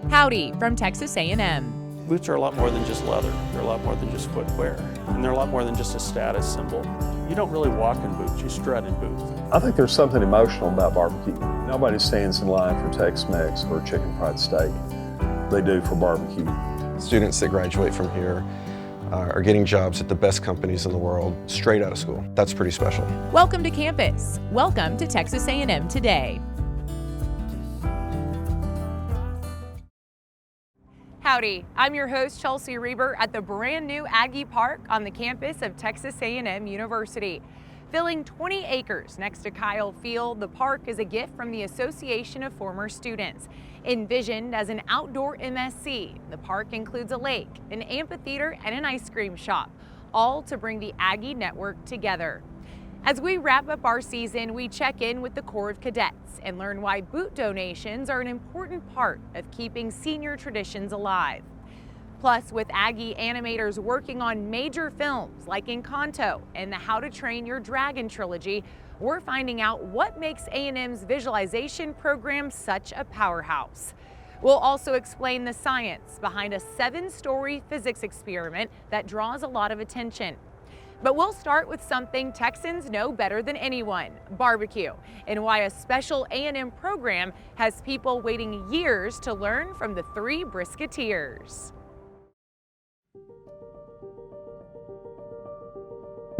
Howdy from Texas A&M. Boots are a lot more than just leather. They're a lot more than just footwear. And they're a lot more than just a status symbol. You don't really walk in boots, you strut in boots. I think there's something emotional about barbecue. Nobody stands in line for Tex-Mex or chicken fried steak. They do for barbecue. Students that graduate from here are getting jobs at the best companies in the world straight out of school. That's pretty special. Welcome to campus. Welcome to Texas A&M Today. Howdy, I'm your host Chelsea Reber at the brand new Aggie Park on the campus of Texas A&M University. Filling 20 acres next to Kyle Field, the park is a gift from the Association of Former Students. Envisioned as an outdoor MSC, the park includes a lake, an amphitheater, and an ice cream shop, all to bring the Aggie network together. As we wrap up our season, we check in with the Corps of Cadets and learn why boot donations are an important part of keeping senior traditions alive. Plus, with Aggie animators working on major films like Encanto and the How to Train Your Dragon trilogy, we're finding out what makes A&M's visualization program such a powerhouse. We'll also explain the science behind a 7-story physics experiment that draws a lot of attention. But we'll start with something Texans know better than anyone, barbecue, and why a special A&M program has people waiting years to learn from the 3 Brisketeers.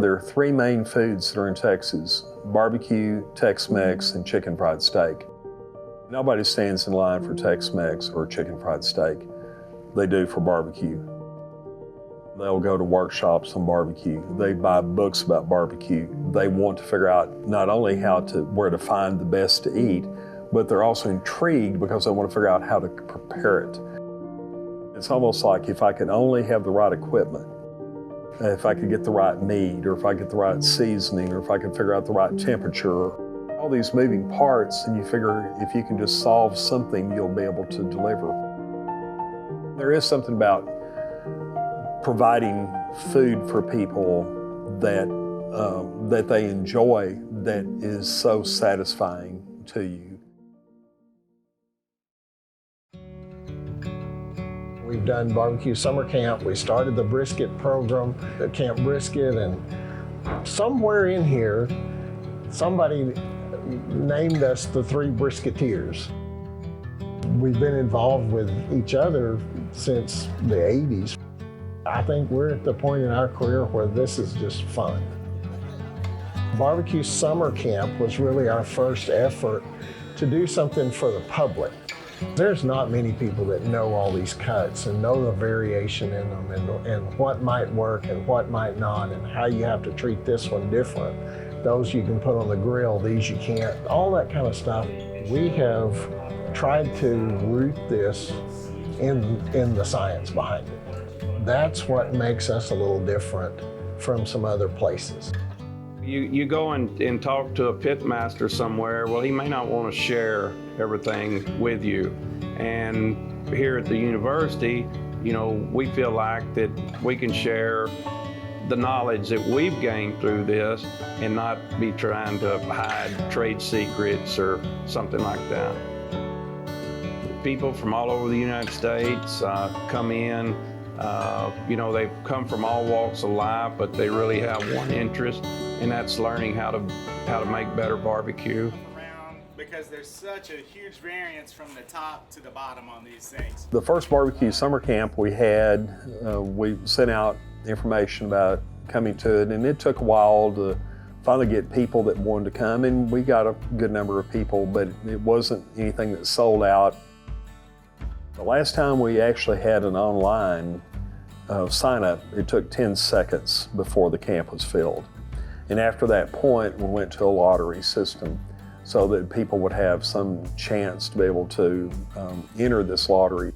There are 3 main foods that are in Texas: barbecue, Tex-Mex, and chicken fried steak. Nobody stands in line for Tex-Mex or chicken fried steak. They do for barbecue. They'll go to workshops on barbecue. They buy books about barbecue. They want to figure out not only where to find the best to eat, but they're also intrigued because they want to figure out how to prepare it. It's almost like if I could only have the right equipment, if I could get the right meat, or if I get the right seasoning, or if I could figure out the right temperature, all these moving parts, and you figure if you can just solve something, you'll be able to deliver. There is something about providing food for people that they enjoy that is so satisfying to you. We've done BBQ Summer Camp. We started the brisket program at Camp Brisket, and somewhere in here, somebody named us the 3 Brisketeers. We've been involved with each other since the 80s. I think we're at the point in our career where this is just fun. BBQ Summer Camp was really our first effort to do something for the public. There's not many people that know all these cuts and know the variation in them and what might work and what might not, and how you have to treat this one different. Those you can put on the grill, these you can't, all that kind of stuff. We have tried to root this in the science behind it. That's what makes us a little different from some other places. You go and talk to a pit master somewhere, well, he may not want to share everything with you. And here at the university, you know, we feel like that we can share the knowledge that we've gained through this and not be trying to hide trade secrets or something like that. People from all over the United States come in. You know, they've come from all walks of life, but they really have one interest, and that's learning how to make better barbecue. Because there's such a huge variance from the top to the bottom on these things. The first BBQ Summer Camp we had, we sent out information about coming to it, and it took a while to finally get people that wanted to come, and we got a good number of people, but it wasn't anything that sold out. The last time we actually had an online sign up, it took 10 seconds before the camp was filled. And after that point, we went to a lottery system so that people would have some chance to be able to enter this lottery.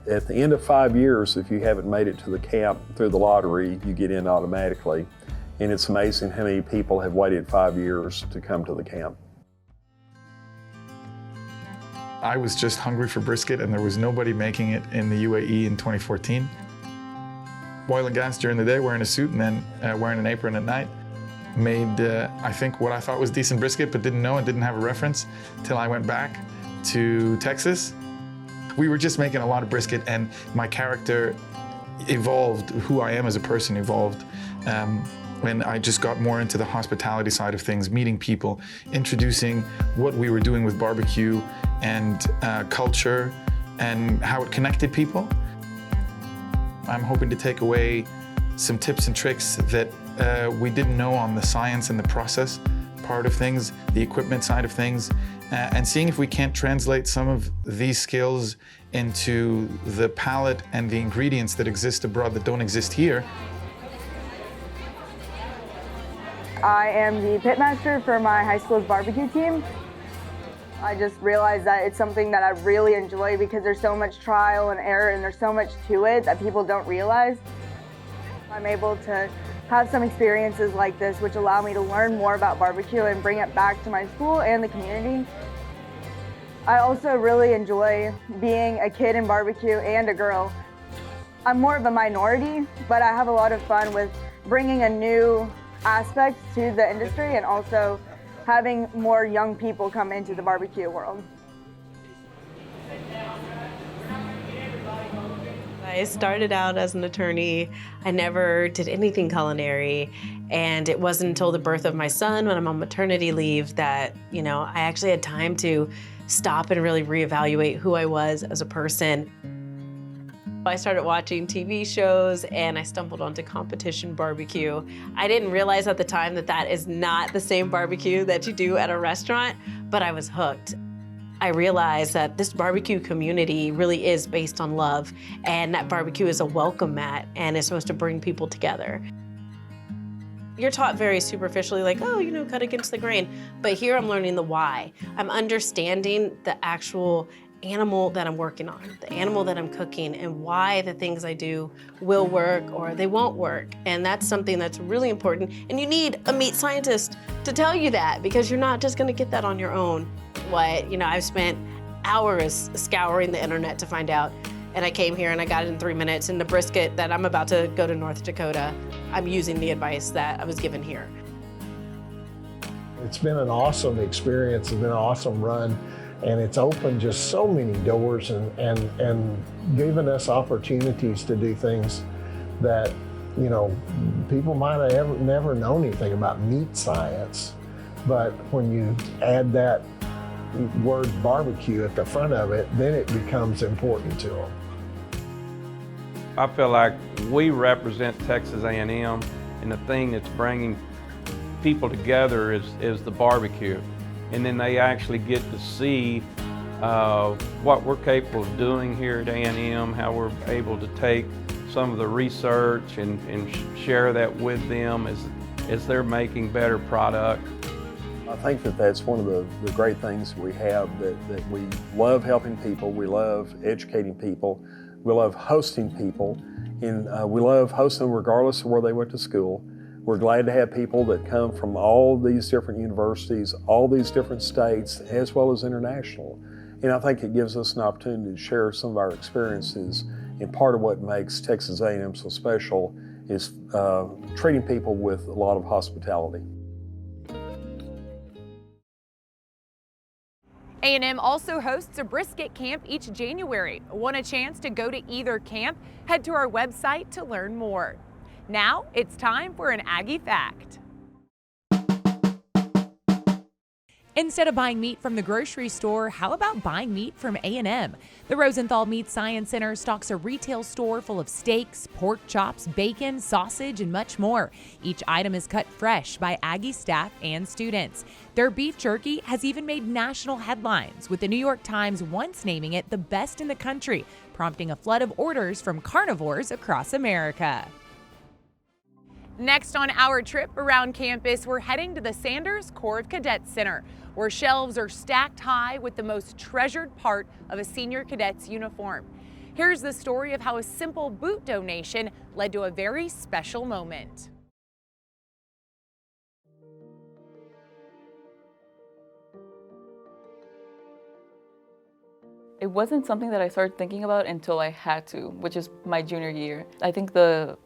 At the end of 5 years, if you haven't made it to the camp through the lottery, you get in automatically. And it's amazing how many people have waited 5 years to come to the camp. I was just hungry for brisket, and there was nobody making it in the UAE in 2014. Boiling gas during the day, wearing a suit, and then wearing an apron at night. Made, I think, what I thought was decent brisket, but didn't know and didn't have a reference till I went back to Texas. We were just making a lot of brisket, and my character evolved, who I am as a person evolved. When I just got more into the hospitality side of things, meeting people, introducing what we were doing with barbecue and culture and how it connected people. I'm hoping to take away some tips and tricks that we didn't know on the science and the process part of things, the equipment side of things, and seeing if we can't translate some of these skills into the palate and the ingredients that exist abroad that don't exist here. I am the pitmaster for my high school's barbecue team. I just realized that it's something that I really enjoy because there's so much trial and error and there's so much to it that people don't realize. I'm able to have some experiences like this which allow me to learn more about barbecue and bring it back to my school and the community. I also really enjoy being a kid in barbecue and a girl. I'm more of a minority, but I have a lot of fun with bringing a new aspect to the industry and also having more young people come into the barbecue world. I started out as an attorney. I never did anything culinary, and it wasn't until the birth of my son when I'm on maternity leave that, I actually had time to stop and really reevaluate who I was as a person. I started watching TV shows and I stumbled onto competition barbecue. I didn't realize at the time that that is not the same barbecue that you do at a restaurant, but I was hooked. I realized that this barbecue community really is based on love, and that barbecue is a welcome mat and is supposed to bring people together. You're taught very superficially, like, oh, cut against the grain. But here I'm learning the why. I'm understanding the actual animal that I'm working on, the animal that I'm cooking, and why the things I do will work or they won't work. And that's something that's really important. And you need a meat scientist to tell you that, because you're not just gonna get that on your own. I've spent hours scouring the internet to find out, and I came here and I got it in 3 minutes. And the brisket that I'm about to go to North Dakota, I'm using the advice that I was given here. It's been an awesome experience, it's been an awesome run, and it's opened just so many doors and given us opportunities to do things that, people might have never known anything about meat science. But when you add that word barbecue at the front of it, then it becomes important to them. I feel like we represent Texas A&M, and the thing that's bringing people together is the barbecue. And then they actually get to see what we're capable of doing here at A&M, how we're able to take some of the research and share that with them as they're making better product. I think that's one of the great things we have, that we love helping people, we love educating people, we love hosting people, and we love hosting them regardless of where they went to school. We're glad to have people that come from all these different universities, all these different states, as well as international. And I think it gives us an opportunity to share some of our experiences. And part of what makes Texas A&M so special is treating people with a lot of hospitality. A&M also hosts a brisket camp each January. Want a chance to go to either camp? Head to our website to learn more. Now it's time for an Aggie Fact. Instead of buying meat from the grocery store, how about buying meat from A&M? The Rosenthal Meat Science Center stocks a retail store full of steaks, pork chops, bacon, sausage, and much more. Each item is cut fresh by Aggie staff and students. Their beef jerky has even made national headlines, with the New York Times once naming it the best in the country, prompting a flood of orders from carnivores across America. Next on our trip around campus, we're heading to the Sanders Corps of Cadets Center, where shelves are stacked high with the most treasured part of a senior cadet's uniform. Here's the story of how a simple boot donation led to a very special moment. It wasn't something that I started thinking about until I had to, which is my junior year. I think the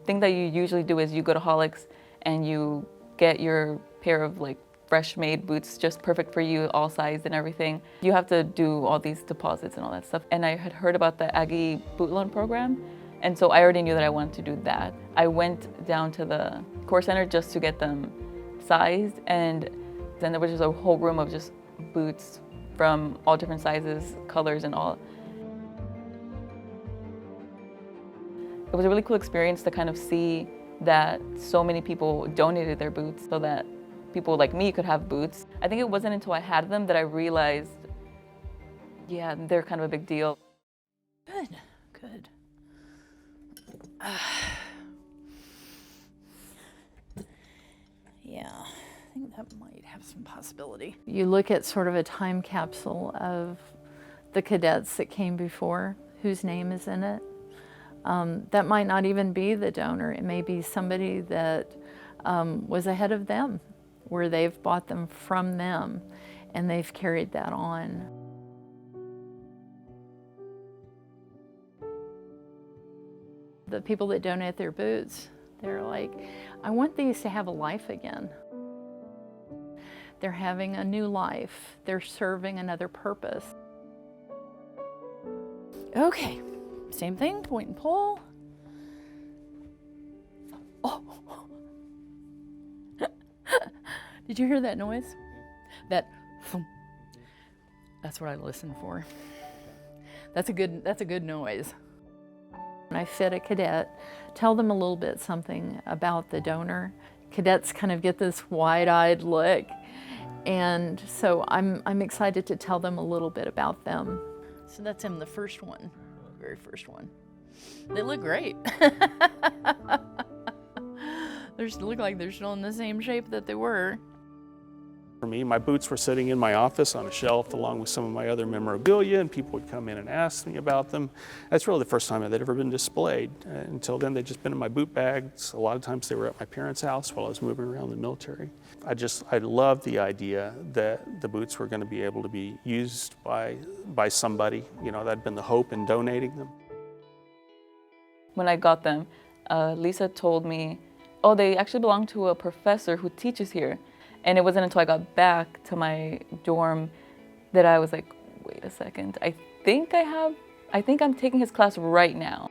thing that you usually do is you go to Holics and you get your pair of fresh made boots, just perfect for you, all sized and everything. You have to do all these deposits and all that stuff. And I had heard about the Aggie boot loan program, and so I already knew that I wanted to do that. I went down to the core center just to get them sized, and then there was just a whole room of just boots from all different sizes, colors and all. It was a really cool experience to kind of see that so many people donated their boots so that people like me could have boots. I think it wasn't until I had them that I realized, yeah, they're kind of a big deal. Good, good. Yeah, I think that might have some possibility. You look at sort of a time capsule of the cadets that came before, whose name is in it. That might not even be the donor. It may be somebody that was ahead of them, where they've bought them from them and they've carried that on. The people that donate their boots, they're like, I want these to have a life again. They're having a new life. They're serving another purpose. Okay, same thing, point and pull. Oh. Did you hear that noise? That thump. That's what I listen for. That's a good noise. When I fit a cadet, tell them a little bit something about the donor. Cadets kind of get this wide-eyed look, and so I'm excited to tell them a little bit about them. So that's him, the first one, very first one. They look great. They look like they're still in the same shape that they were. For me, my boots were sitting in my office on a shelf along with some of my other memorabilia, and people would come in and ask me about them. That's really the first time they'd ever been displayed. Until then, they'd just been in my boot bags. A lot of times they were at my parents' house while I was moving around the military. I loved the idea that the boots were going to be able to be used by somebody. You know, that'd been the hope in donating them. When I got them, Lisa told me, oh, they actually belong to a professor who teaches here. And it wasn't until I got back to my dorm that I was like, wait a second, I think I'm taking his class right now.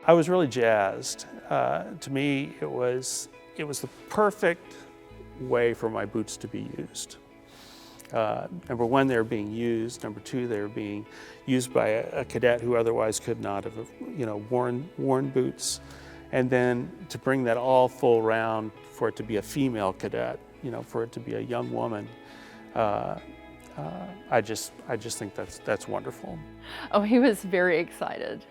I was really jazzed. To me, it was the perfect way for my boots to be used. Number one, they were being used. Number two, they were being used by a cadet who otherwise could not have, worn boots. And then to bring that all full round for it to be a female cadet, for it to be a young woman, I just think that's wonderful. Oh, he was very excited.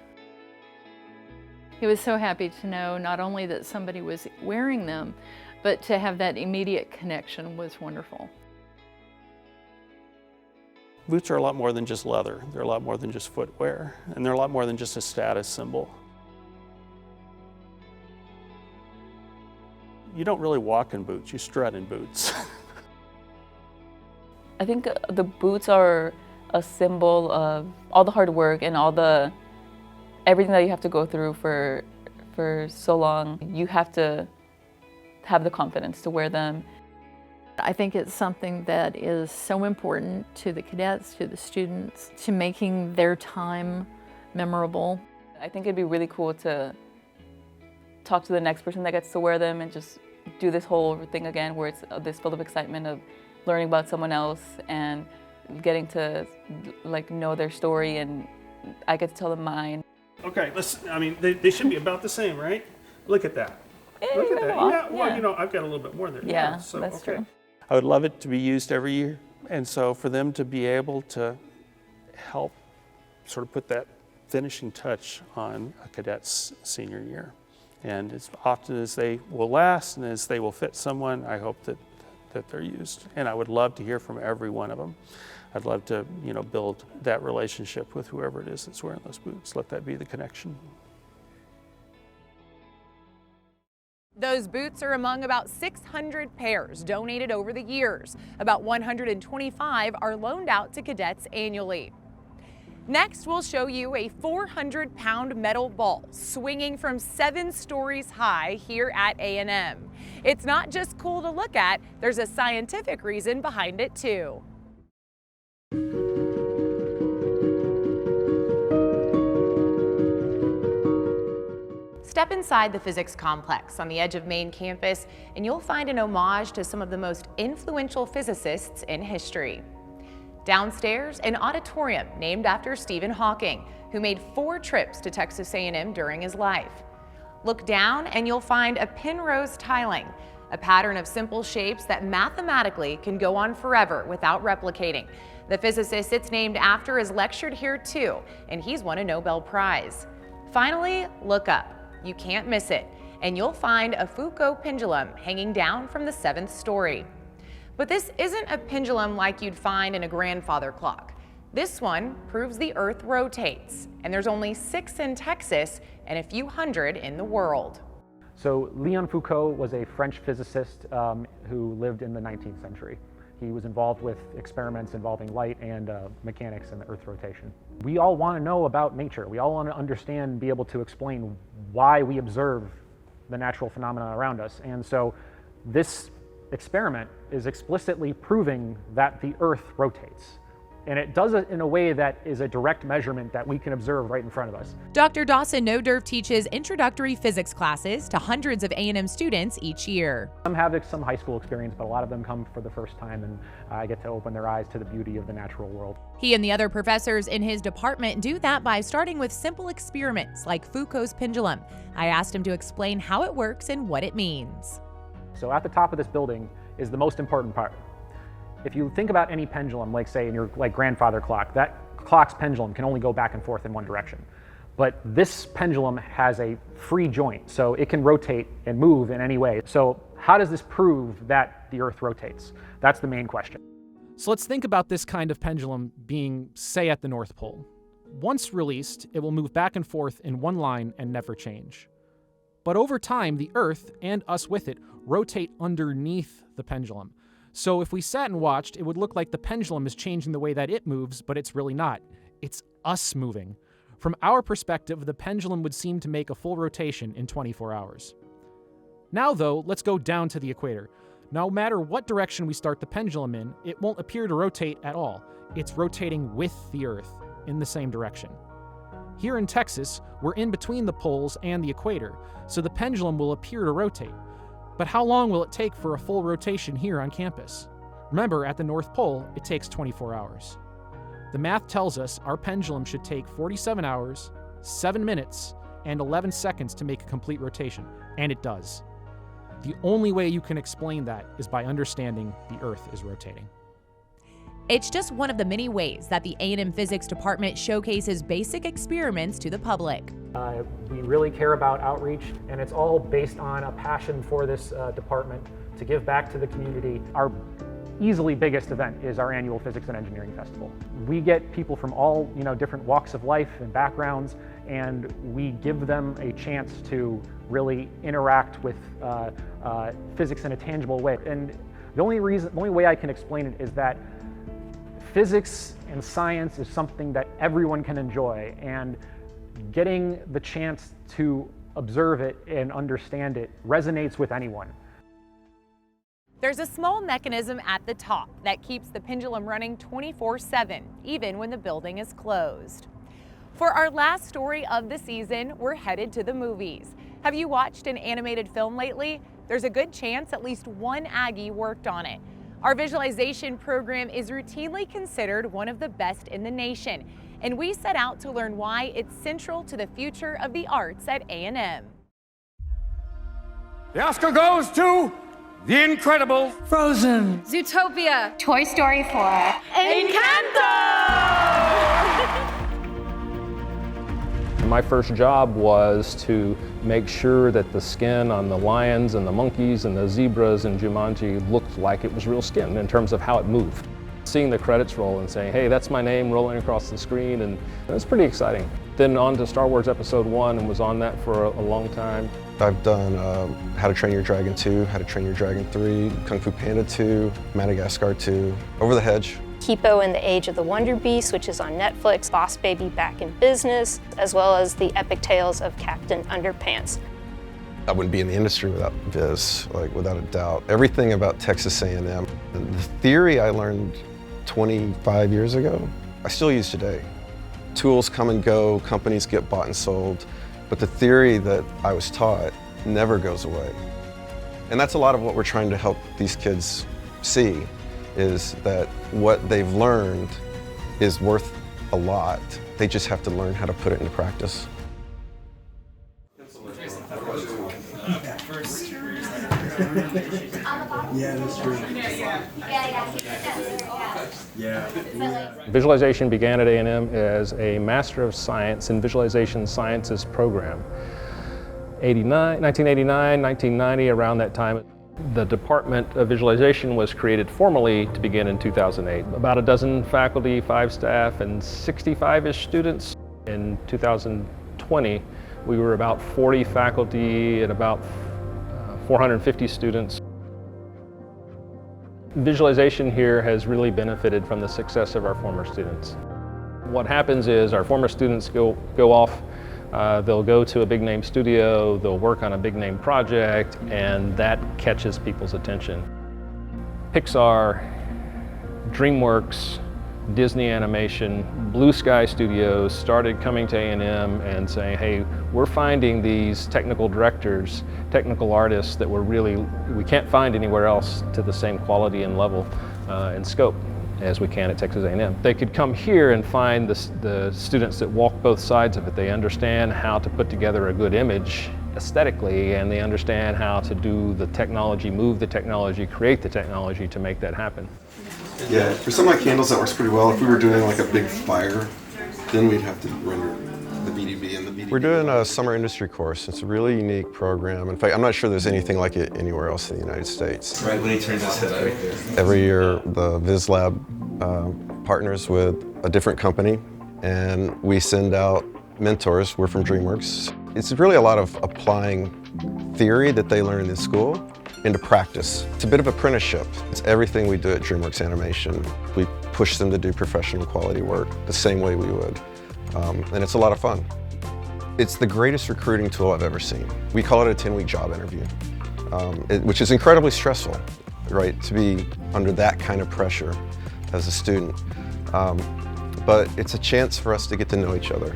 He was so happy to know not only that somebody was wearing them, but to have that immediate connection was wonderful. Boots are a lot more than just leather. They're a lot more than just footwear, and they're a lot more than just a status symbol. You don't really walk in boots, you strut in boots. I think the boots are a symbol of all the hard work and everything that you have to go through for so long. You have to have the confidence to wear them. I think it's something that is so important to the cadets, to the students, to making their time memorable. I think it'd be really cool to talk to the next person that gets to wear them and just do this whole thing again where it's this full of excitement of learning about someone else and getting to know their story, and I get to tell them mine. Okay, they should be about the same, right? Look at that. Look at that. Yeah, well, I've got a little bit more there. Yeah, so, that's true. I would love it to be used every year, and so for them to be able to help sort of put that finishing touch on a cadet's senior year. And as often as they will last and as they will fit someone, I hope that they're used. And I would love to hear from every one of them. I'd love to, build that relationship with whoever it is that's wearing those boots. Let that be the connection. Those boots are among about 600 pairs donated over the years. About 125 are loaned out to cadets annually. Next, we'll show you a 400-pound metal ball swinging from 7 stories high here at A&M. It's not just cool to look at, there's a scientific reason behind it too. Step inside the physics complex on the edge of main campus and you'll find an homage to some of the most influential physicists in history. Downstairs, an auditorium named after Stephen Hawking, who made 4 trips to Texas A&M during his life. Look down and you'll find a Penrose tiling, a pattern of simple shapes that mathematically can go on forever without replicating. The physicist it's named after is lectured here too, and he's won a Nobel Prize. Finally, look up. You can't miss it, and you'll find a Foucault pendulum hanging down from the 7th story. But this isn't a pendulum like you'd find in a grandfather clock. This one proves the Earth rotates, and there's only 6 in Texas and a few hundred in the world. So Leon Foucault was a French physicist who lived in the 19th century. He was involved with experiments involving light and mechanics and the Earth's rotation. We all want to know about nature. We all want to understand and be able to explain why we observe the natural phenomena around us. And so this experiment is explicitly proving that the Earth rotates. And it does it in a way that is a direct measurement that we can observe right in front of us. Dr. Dawson Noderf teaches introductory physics classes to hundreds of A&M students each year. Some have some high school experience, but a lot of them come for the first time, and I get to open their eyes to the beauty of the natural world. He and the other professors in his department do that by starting with simple experiments like Foucault's pendulum. I asked him to explain how it works and what it means. So at the top of this building is the most important part. If you think about any pendulum, like say in your grandfather clock, that clock's pendulum can only go back and forth in one direction. But this pendulum has a free joint, so it can rotate and move in any way. So how does this prove that the Earth rotates? That's the main question. So let's think about this kind of pendulum being, say, at the North Pole. Once released, it will move back and forth in one line and never change. But over time, the Earth, and us with it, rotate underneath the pendulum. So if we sat and watched, it would look like the pendulum is changing the way that it moves, but it's really not. It's us moving. From our perspective, the pendulum would seem to make a full rotation in 24 hours. Now though, let's go down to the equator. No matter what direction we start the pendulum in, it won't appear to rotate at all. It's rotating with the Earth in the same direction. Here in Texas, we're in between the poles and the equator, so the pendulum will appear to rotate. But how long will it take for a full rotation here on campus? Remember, at the North Pole, it takes 24 hours. The math tells us our pendulum should take 47 hours, 7 minutes, and 11 seconds to make a complete rotation, and it does. The only way you can explain that is by understanding the Earth is rotating. It's just one of the many ways that the A&M Physics Department showcases basic experiments to the public. We really care about outreach, and it's all based on a passion for this department to give back to the community. Our easily biggest event is our annual Physics and Engineering Festival. We get people from all different walks of life and backgrounds, and we give them a chance to really interact with physics in a tangible way. And the only way I can explain it is that physics and science is something that everyone can enjoy, and getting the chance to observe it and understand it resonates with anyone. There's a small mechanism at the top that keeps the pendulum running 24/7, even when the building is closed. For our last story of the season, we're headed to the movies. Have you watched an animated film lately? There's a good chance at least one Aggie worked on it. Our visualization program is routinely considered one of the best in the nation, and we set out to learn why it's central to the future of the arts at A&M. The Oscar goes to The Incredible, Frozen, Zootopia, Toy Story 4, Encanto! My first job was to make sure that the skin on the lions and the monkeys and the zebras in Jumanji looked like it was real skin in terms of how it moved. Seeing the credits roll and saying, hey, that's my name rolling across the screen, and it was pretty exciting. Then on to Star Wars Episode 1 and was on that for a long time. I've done How to Train Your Dragon 2, How to Train Your Dragon 3, Kung Fu Panda 2, Madagascar 2, Over the Hedge. Kipo and the Age of the Wonder Beast, which is on Netflix, Boss Baby Back in Business, as well as the epic tales of Captain Underpants. I wouldn't be in the industry without Viz, like without a doubt. Everything about Texas A&M, the theory I learned 25 years ago, I still use today. Tools come and go, companies get bought and sold, but the theory that I was taught never goes away. And that's a lot of what we're trying to help these kids see, is that what they've learned is worth a lot. They just have to learn how to put it into practice. Yeah, that's true. Visualization began at A&M as a Master of Science in Visualization Sciences program. 1989, 1990, around that time. The Department of Visualization was created formally to begin in 2008. About a dozen faculty, 5 staff, and 65-ish students. In 2020, we were about 40 faculty and about 450 students. Visualization here has really benefited from the success of our former students. What happens is our former students go off, they'll go to a big name studio, they'll work on a big name project, and that catches people's attention. Pixar, DreamWorks, Disney Animation, Blue Sky Studios started coming to A&M and saying, hey, we're finding these technical directors, technical artists that we can't find anywhere else to the same quality and level and scope as we can at Texas A&M. They could come here and find the students that walk both sides of it. They understand how to put together a good image aesthetically, and they understand how to do the technology, move the technology, create the technology to make that happen. Yeah, for some of my candles that works pretty well. If we were doing like a big fire, then we'd have to render the VDB and the VDB. We're doing a summer industry course. It's a really unique program. In fact, I'm not sure there's anything like it anywhere else in the United States. Right when he turns his head right there. Every year, the Viz Lab partners with a different company, and we send out mentors. We're from DreamWorks. It's really a lot of applying theory that they learn in school into practice. It's a bit of apprenticeship. It's everything we do at DreamWorks Animation. We push them to do professional quality work the same way we would. And it's a lot of fun. It's the greatest recruiting tool I've ever seen. We call it a 10-week job interview, which is incredibly stressful, right, to be under that kind of pressure as a student. But it's a chance for us to get to know each other.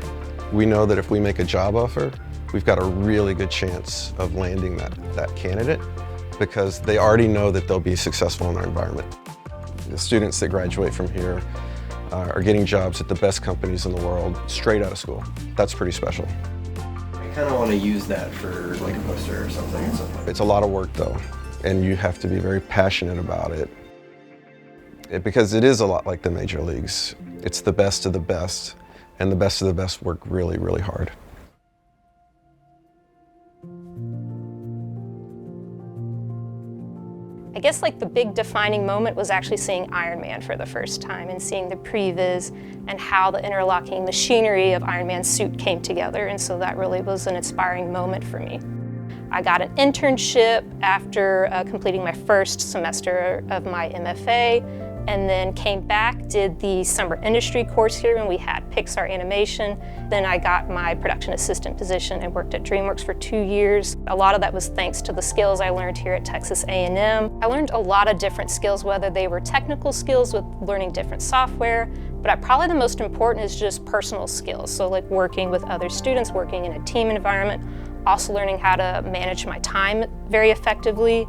We know that if we make a job offer, we've got a really good chance of landing that candidate, because they already know that they'll be successful in our environment. The students that graduate from here are getting jobs at the best companies in the world straight out of school. That's pretty special. I kind of want to use that for like a poster or something at some point. It's a lot of work though, and you have to be very passionate about it. Because it is a lot like the major leagues. It's the best of the best, and the best of the best work really, really hard. I guess like the big defining moment was actually seeing Iron Man for the first time and seeing the previs and how the interlocking machinery of Iron Man's suit came together, and so that really was an inspiring moment for me. I got an internship after completing my first semester of my MFA, and then came back, did the summer industry course here when we had Pixar animation. Then I got my production assistant position and worked at DreamWorks for 2 years. A lot of that was thanks to the skills I learned here at Texas A&M. I learned a lot of different skills, whether they were technical skills with learning different software, but probably the most important is just personal skills. So like working with other students, working in a team environment, also learning how to manage my time very effectively.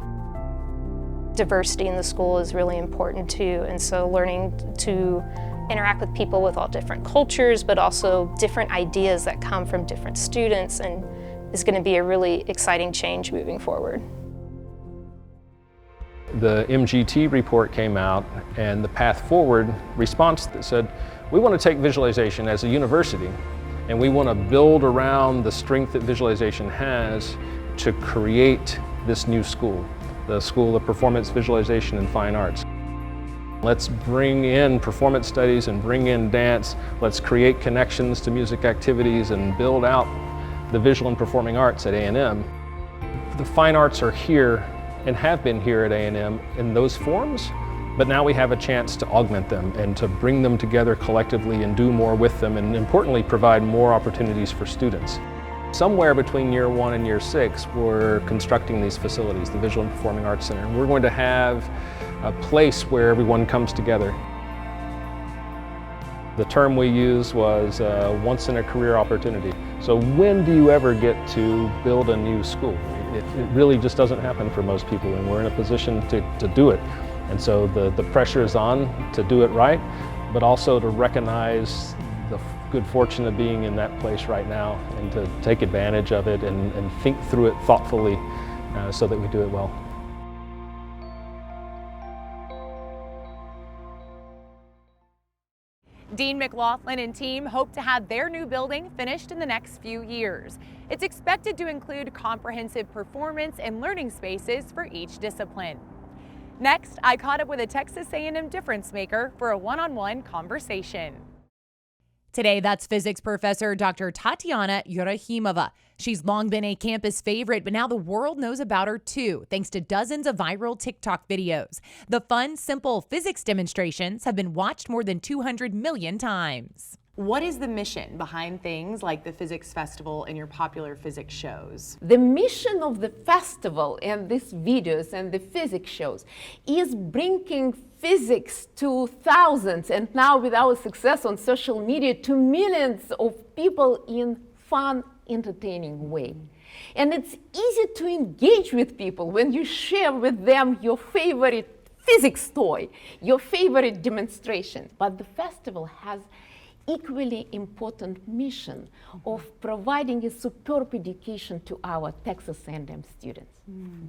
Diversity in the school is really important too, and so learning to interact with people with all different cultures, but also different ideas that come from different students, and is going to be a really exciting change moving forward. The MGT report came out, and the Path Forward response that said, we want to take visualization as a university, and we want to build around the strength that visualization has to create this new school. The School of Performance, Visualization, and Fine Arts. Let's bring in performance studies and bring in dance. Let's create connections to music activities and build out the visual and performing arts at A&M. The fine arts are here and have been here at A&M in those forms, But now we have a chance to augment them and to bring them together collectively and do more with them, and importantly, provide more opportunities for students. Somewhere between year 1 and year 6, we're constructing these facilities, the Visual and Performing Arts Center, and we're going to have a place where everyone comes together. The term we used was once in a career opportunity. So when do you ever get to build a new school? It really just doesn't happen for most people, and we're in a position to do it. And so the pressure is on to do it right, but also to recognize the good fortune of being in that place right now and to take advantage of it and think through it thoughtfully so that we do it well. Dean McLaughlin and team hope to have their new building finished in the next few years. It's expected to include comprehensive performance and learning spaces for each discipline. Next, I caught up with a Texas A&M difference maker for a one-on-one conversation. Today, that's physics professor Dr. Tatiana Yurahimova. She's long been a campus favorite, but now the world knows about her too, thanks to dozens of viral TikTok videos. The fun, simple physics demonstrations have been watched more than 200 million times. What is the mission behind things like the Physics Festival and your popular physics shows? The mission of the festival and these videos and the physics shows is bringing physics to thousands, and now with our success on social media, to millions of people in fun, entertaining way. And it's easy to engage with people when you share with them your favorite physics toy, your favorite demonstration. But the festival has equally important mission of providing a superb education to our Texas A&M students.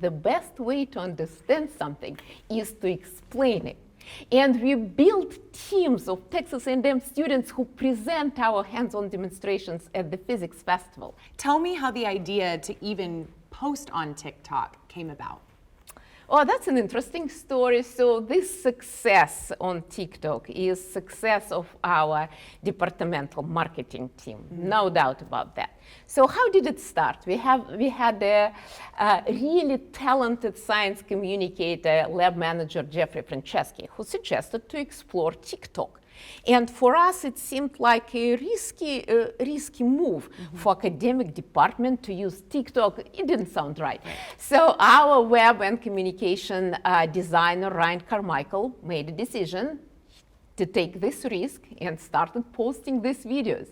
The best way to understand something is to explain it. And we build teams of Texas A&M students who present our hands-on demonstrations at the Physics Festival. Tell me how the idea to even post on TikTok came about. Oh, that's an interesting story. So this success on TikTok is success of our departmental marketing team, no doubt about that. So how did it start? We had a really talented science communicator, lab manager Jeffrey Franceschi, who suggested to explore TikTok. And for us, it seemed like a risky move for academic department to use TikTok. It didn't sound right. So our web and communication designer, Ryan Carmichael, made a decision to take this risk and started posting these videos.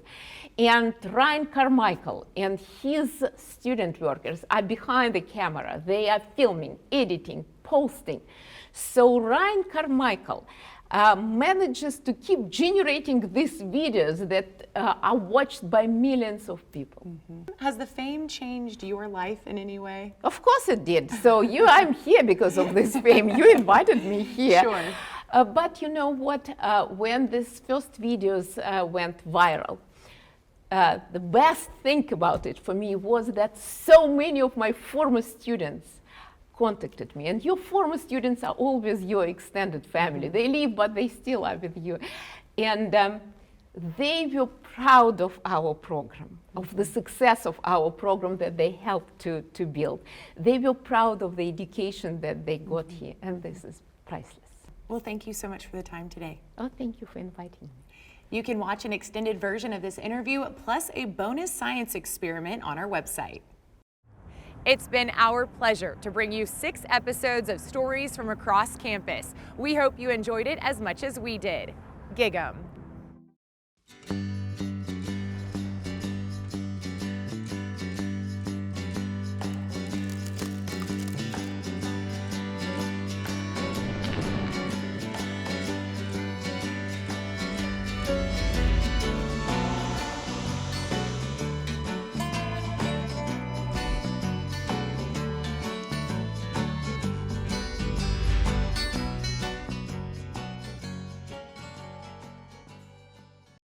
And Ryan Carmichael and his student workers are behind the camera. They are filming, editing, posting. So Ryan Carmichael manages to keep generating these videos that are watched by millions of people. Has the fame changed your life in any way? Of course it did. So I'm here because of this fame. You invited me here. Sure. But you know what? When these first videos went viral, the best thing about it for me was that so many of my former students contacted me. And your former students are always your extended family. They leave, but they still are with you. And they were proud of our program, of the success of our program that they helped to build. They were proud of the education that they got here, and this is priceless. Well, thank you so much for the time today. Oh, thank you for inviting me. You can watch an extended version of this interview, plus a bonus science experiment on our website. It's been our pleasure to bring you 6 episodes of stories from across campus. We hope you enjoyed it as much as we did. Gig 'em.